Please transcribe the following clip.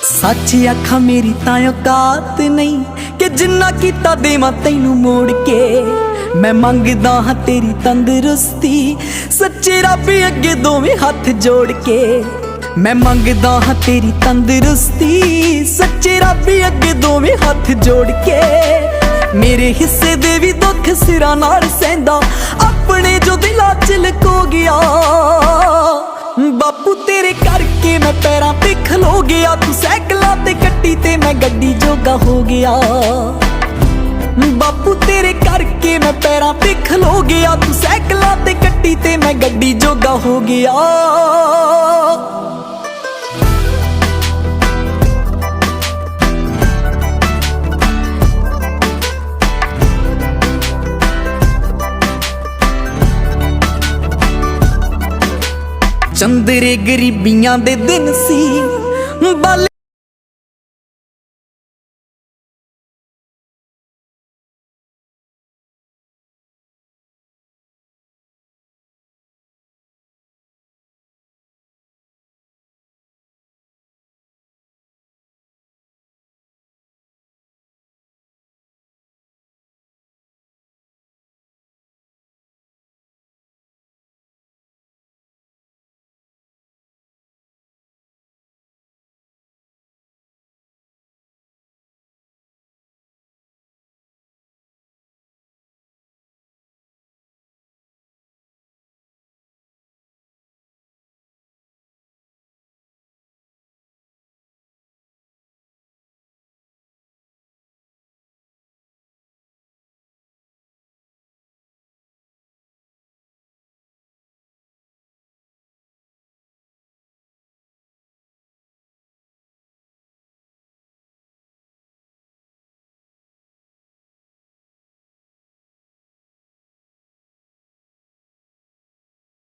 सच आखा मेरी तां औकात नहीं कि जिन्ना कीता देवां तैनू मोड़ के। मैं मंगदा हाँ तेरी तंदरुस्ती सच्चे रब अगे दोवें हाथ जोड़ के। मैं मंगदा हाँ तेरी तंदरुस्ती सच्चे रब अगे दोवें हाथ जोड़ के। मेरे हिस्से दे भी दुख सिरां नाल सैंदा अपने जो दिलां च लको गया। बापू तेरे करके मैं पैरां ते खलो गया। तू सैकलां ते कट्टी ते मैं गड्डी जोगा हो गया। बापू तेरे करके मैं पैरां ते खलो गया। तू सैकलां ते कट्टी ते मैं गड्डी जोगा हो गया। चंदरे गरीबियां दे दिन सी बल